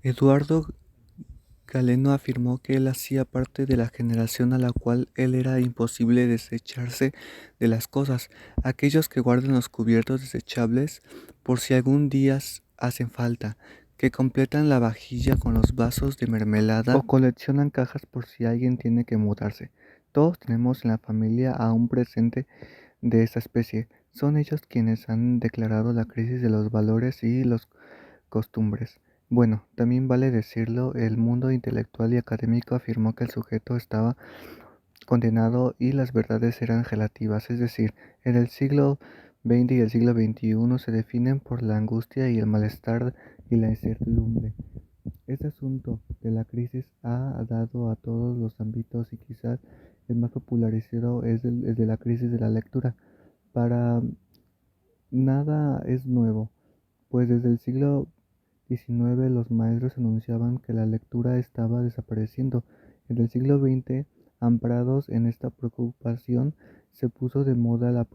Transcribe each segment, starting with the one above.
Eduardo Galeno afirmó que él hacía parte de la generación a la cual él era imposible desecharse de las cosas, aquellos que guardan los cubiertos desechables por si algún día hacen falta, que completan la vajilla con los vasos de mermelada o coleccionan cajas por si alguien tiene que mudarse. Todos tenemos en la familia a un presente de esta especie. Son ellos quienes han declarado la crisis de los valores y las costumbres. Bueno, también vale decirlo, el mundo intelectual y académico afirmó que el sujeto estaba condenado y las verdades eran relativas, es decir, en el siglo XX y el siglo XXI se definen por la angustia y el malestar y la incertidumbre. Este asunto de la crisis ha dado a todos los ámbitos y quizás el más popularizado es el de la crisis de la lectura. Para nada es nuevo, pues desde el siglo XIX los maestros anunciaban que la lectura estaba desapareciendo. En el siglo XX, amparados en esta preocupación, se puso de moda la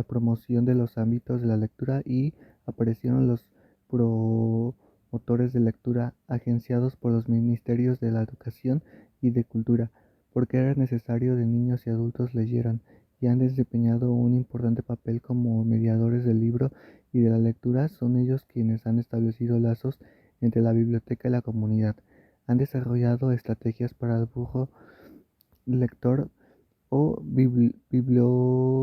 promoción de los ámbitos de la lectura y aparecieron los promotores de lectura agenciados por los ministerios de la educación y de cultura, porque era necesario que niños y adultos leyeran, y han desempeñado un importante papel como mediadores del libro y de la lectura. Son ellos quienes han establecido lazos entre la biblioteca y la comunidad. Han desarrollado estrategias para el flujo lector o bibliopus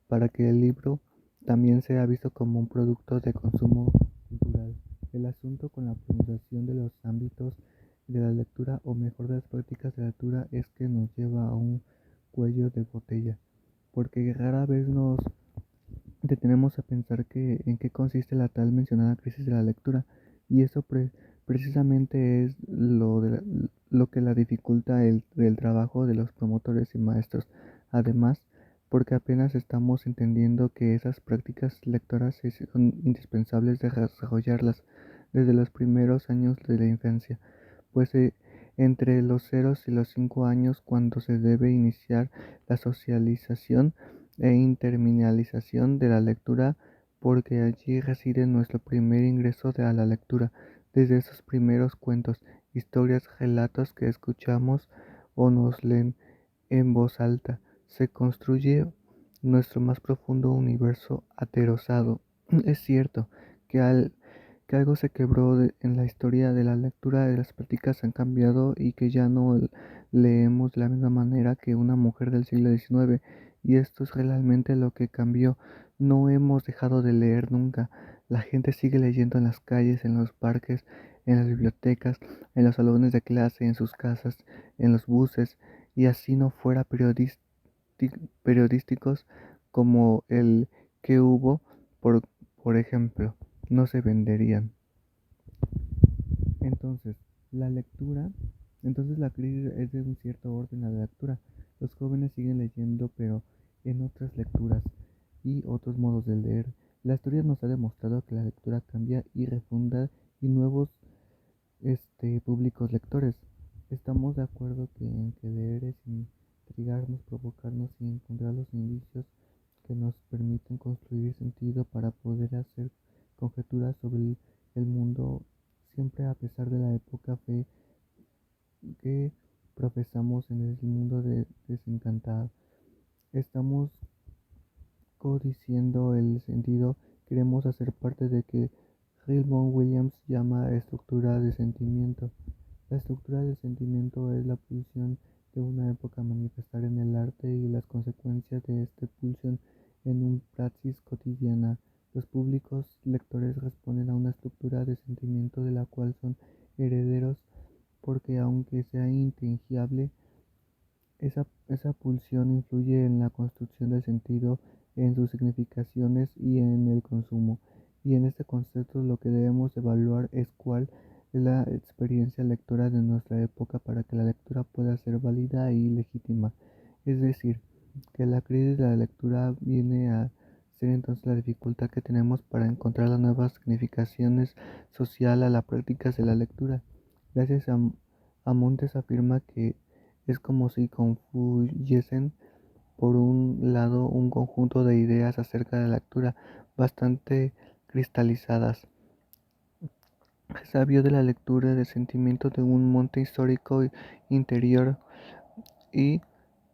para que el libro también sea visto como un producto de consumo cultural. El asunto con la promoción de los ámbitos de la lectura, o mejor de las prácticas de lectura, es que nos lleva a un cuello de botella, porque rara vez nos detenemos a pensar en qué consiste la tal mencionada crisis de la lectura, y eso precisamente es lo que la dificulta del trabajo de los promotores y maestros. Además, porque apenas estamos entendiendo que esas prácticas lectoras son indispensables de desarrollarlas desde los primeros años de la infancia, pues entre los 0 y los 5 años cuando se debe iniciar la socialización e interminalización de la lectura, porque allí reside nuestro primer ingreso a la lectura, desde esos primeros cuentos, historias, relatos que escuchamos o nos leen en voz alta, se construye nuestro más profundo universo aterosado. Es cierto que, que algo se quebró en la historia de la lectura, de las prácticas han cambiado y que ya no leemos de la misma manera que una mujer del siglo XIX, y esto es realmente lo que cambió. No hemos dejado de leer nunca. La gente sigue leyendo en las calles, en los parques, en las bibliotecas, en los salones de clase, en sus casas, en los buses, y así no fuera periodísticos como el que hubo, por, por ejemplo, no se venderían. Entonces, la lectura, entonces la crisis es de un cierto orden a la lectura. Los jóvenes siguen leyendo, pero en otras lecturas y otros modos de leer. La historia nos ha demostrado que la lectura cambia y refunda y nuevos públicos lectores. Estamos de acuerdo en que leer es intrigarnos, provocarnos y encontrar los indicios que nos permiten construir sentido para poder hacer conjeturas sobre el mundo, siempre a pesar de la época fe que profesamos en el mundo desencantado. Estamos codiciando el sentido, queremos hacer parte de que Raymond Williams llama estructura de sentimiento. La estructura del sentimiento es la pulsión de una época a manifestar en el arte y las consecuencias de esta pulsión en un praxis cotidiana. Los públicos lectores responden a una estructura de sentimiento de la cual son herederos, porque aunque sea intangible, esa pulsión influye en la construcción del sentido, en sus significaciones y en el consumo. Y en este concepto lo que debemos evaluar es cuál es la experiencia lectora de nuestra época para que la lectura pueda ser válida y legítima. Es decir, que la crisis de la lectura viene a ser entonces la dificultad que tenemos para encontrar las nuevas significaciones social a las prácticas de la lectura. Gracias a Montes afirma que es como si confluyesen por un lado un conjunto de ideas acerca de la lectura bastante cristalizadas, sabio de la lectura de sentimiento de un monte histórico interior y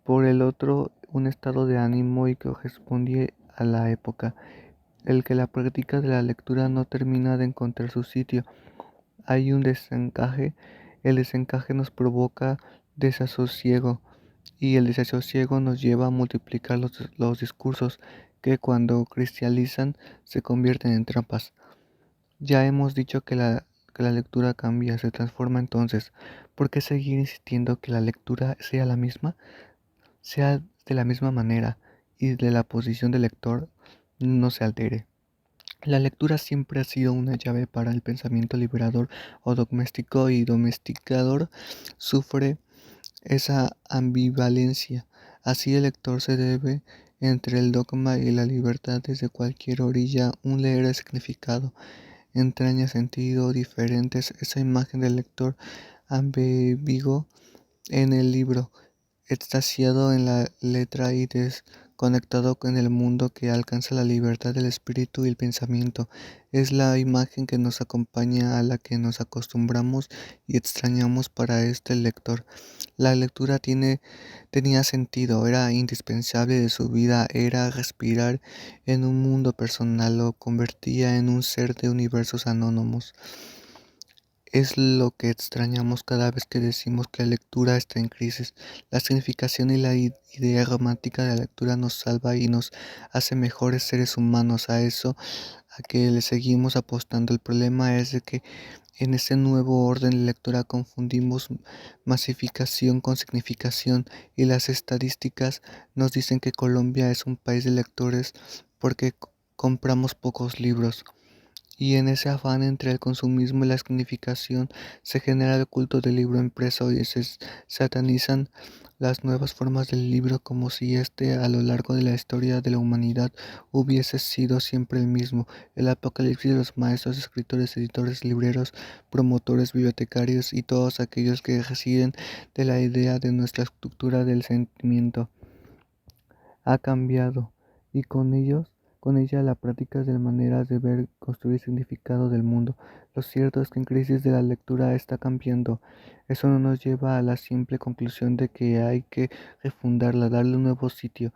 por el otro un estado de ánimo y que correspondía a la época, el que la práctica de la lectura no termina de encontrar su sitio. Hay un desencaje, el desencaje nos provoca desasosiego y el desasosiego nos lleva a multiplicar los discursos que cuando cristalizan se convierten en trampas. Ya hemos dicho que la lectura cambia, se transforma entonces. ¿Por qué seguir insistiendo que la lectura sea la misma? Sea de la misma manera y de la posición del lector no se altere. La lectura siempre ha sido una llave para el pensamiento liberador o doméstico y domesticador sufre esa ambivalencia. Así el lector se debe entre el dogma y la libertad desde cualquier orilla un leer el significado entraña sentido diferentes esa imagen del lector ambivigo en el libro extasiado en la letra y desconectado con el mundo que alcanza la libertad del espíritu y el pensamiento. Es la imagen que nos acompaña a la que nos acostumbramos y extrañamos para este lector. La lectura tenía sentido, era indispensable de su vida, era respirar en un mundo personal, lo convertía en un ser de universos anónimos. Es lo que extrañamos cada vez que decimos que la lectura está en crisis. La significación y la idea romántica de la lectura nos salva y nos hace mejores seres humanos. A eso a que le seguimos apostando. El problema es de que en este nuevo orden de lectura confundimos masificación con significación y las estadísticas nos dicen que Colombia es un país de lectores porque compramos pocos libros. Y en ese afán entre el consumismo y la significación se genera el culto del libro impreso y se satanizan las nuevas formas del libro como si éste a lo largo de la historia de la humanidad hubiese sido siempre el mismo, el apocalipsis de los maestros, escritores, editores, libreros, promotores, bibliotecarios y todos aquellos que residen de la idea de nuestra estructura del sentimiento ha cambiado y con ella la práctica de maneras de ver, construir significado del mundo. Lo cierto es que en crisis de la lectura está cambiando. Eso no nos lleva a la simple conclusión de que hay que refundarla, darle un nuevo sitio,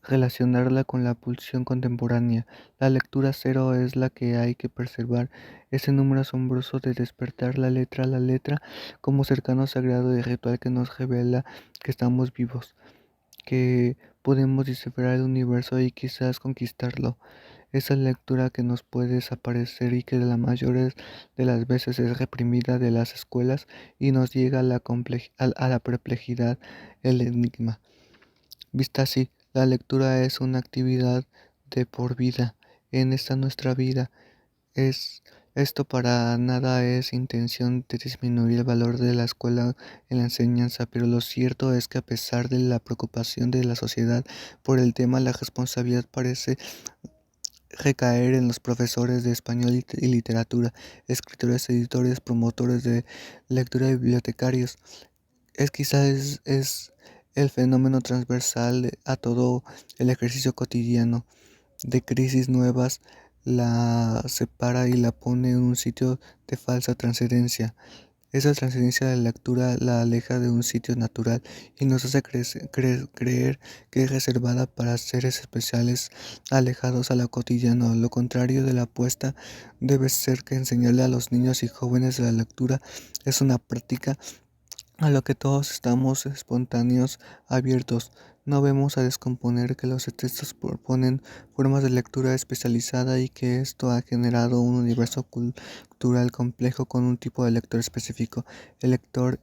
relacionarla con la pulsión contemporánea. La lectura cero es la que hay que preservar, ese número asombroso de despertar a la letra, como cercano sagrado y ritual que nos revela que estamos vivos, que podemos descifrar el universo y quizás conquistarlo. Esa lectura que nos puede desaparecer y que la mayoría de las veces es reprimida de las escuelas y nos llega a a la perplejidad, el enigma. Vista así, la lectura es una actividad de por vida. En esta nuestra vida es esto para nada es intención de disminuir el valor de la escuela en la enseñanza, pero lo cierto es que a pesar de la preocupación de la sociedad por el tema, la responsabilidad parece recaer en los profesores de español y literatura, escritores, editores, promotores de lectura y bibliotecarios. Es el fenómeno transversal a todo el ejercicio cotidiano de crisis nuevas la separa y la pone en un sitio de falsa trascendencia. Esa trascendencia de la lectura la aleja de un sitio natural y nos hace creer que es reservada para seres especiales alejados a lo cotidiano. Lo contrario de la apuesta debe ser que enseñarle a los niños y jóvenes la lectura es una práctica a lo que todos estamos espontáneos, abiertos. No vemos a descomponer que los textos proponen formas de lectura especializada y que esto ha generado un universo cultural complejo con un tipo de lector específico, el lector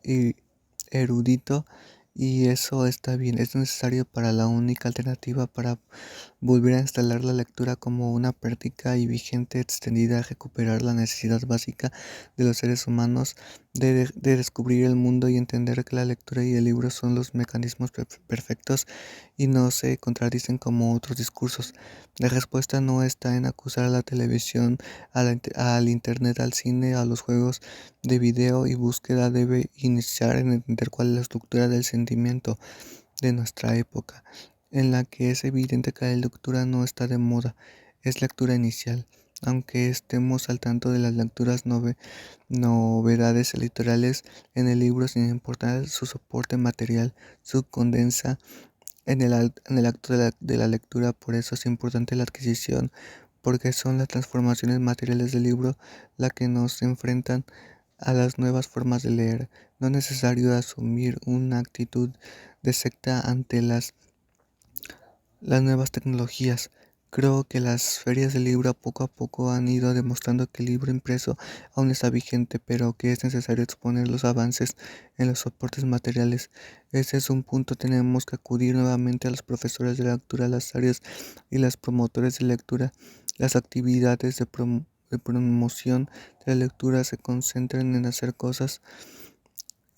erudito, y eso está bien, es necesario para la única alternativa para volver a instalar la lectura como una práctica y vigente extendida, recuperar la necesidad básica de los seres humanos de descubrir el mundo y entender que la lectura y el libro son los mecanismos perfectos y no se contradicen como otros discursos. La respuesta no está en acusar a la televisión, al internet, al cine, a los juegos de video y búsqueda debe iniciar en entender cuál es la estructura del sentimiento de nuestra época, en la que es evidente que la lectura no está de moda, es lectura inicial. Aunque estemos al tanto de las lecturas novedades editoriales en el libro, sin importar su soporte material, su condensa en el acto de la lectura. Por eso es importante la adquisición, porque son las transformaciones materiales del libro las que nos enfrentan a las nuevas formas de leer. No es necesario asumir una actitud de secta ante las nuevas tecnologías. Creo que las ferias del libro poco a poco han ido demostrando que el libro impreso aún está vigente, pero que es necesario exponer los avances en los soportes materiales. Ese es un punto. Tenemos que acudir nuevamente a los profesores de lectura, las áreas y las promotores de lectura. Las actividades de promoción de la lectura se concentran en hacer cosas,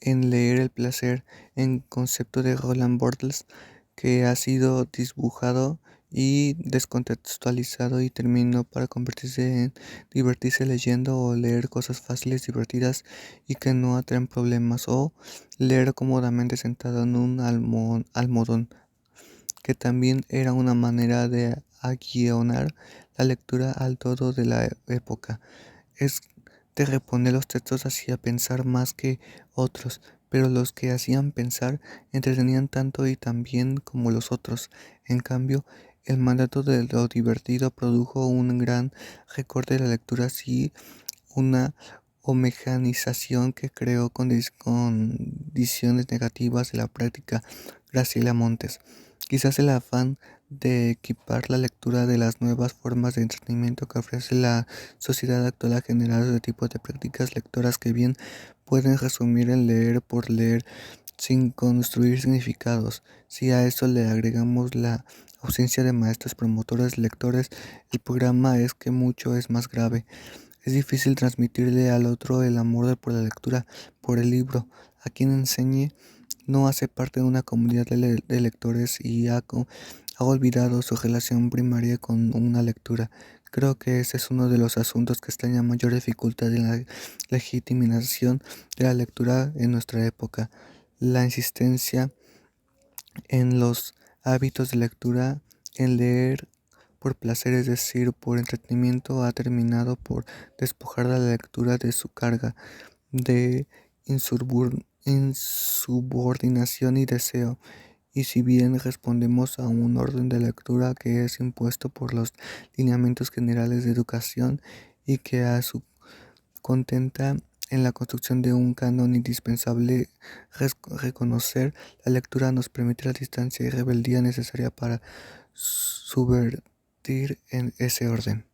en leer el placer, en concepto de Roland Barthes, que ha sido dibujado y descontextualizado y terminó para convertirse en divertirse leyendo, o leer cosas fáciles, divertidas y que no atraen problemas, o leer cómodamente sentado en un almohadón, que también era una manera de aguionar la lectura al todo de la época. Es de reponer los textos hacía pensar más que otros, pero los que hacían pensar entretenían tanto y tan bien como los otros. En cambio, el mandato de lo divertido produjo un gran recorte de la lectura, así una homogenización que creó condiciones negativas de la práctica. Graciela Montes. Quizás el afán de equipar la lectura de las nuevas formas de entretenimiento que ofrece la sociedad actual ha generado este tipo de prácticas lectoras que bien pueden resumir en leer por leer sin construir significados. Si a eso le agregamos la ausencia de maestros promotores lectores, el programa es que mucho es más grave. Es difícil transmitirle al otro el amor por la lectura, por el libro. A quien enseñe no hace parte de una comunidad de lectores y ha olvidado su relación primaria con una lectura. Creo que ese es uno de los asuntos que está en la mayor dificultad en la legitimación de la lectura en nuestra época. La insistencia en los hábitos de lectura, en leer por placer, es decir, por entretenimiento, ha terminado por despojar a la lectura de su carga de insubordinación y deseo. Y si bien respondemos a un orden de lectura que es impuesto por los lineamientos generales de educación y que a su contenta en la construcción de un canon indispensable, reconocer la lectura nos permite la distancia y rebeldía necesaria para subvertir en ese orden.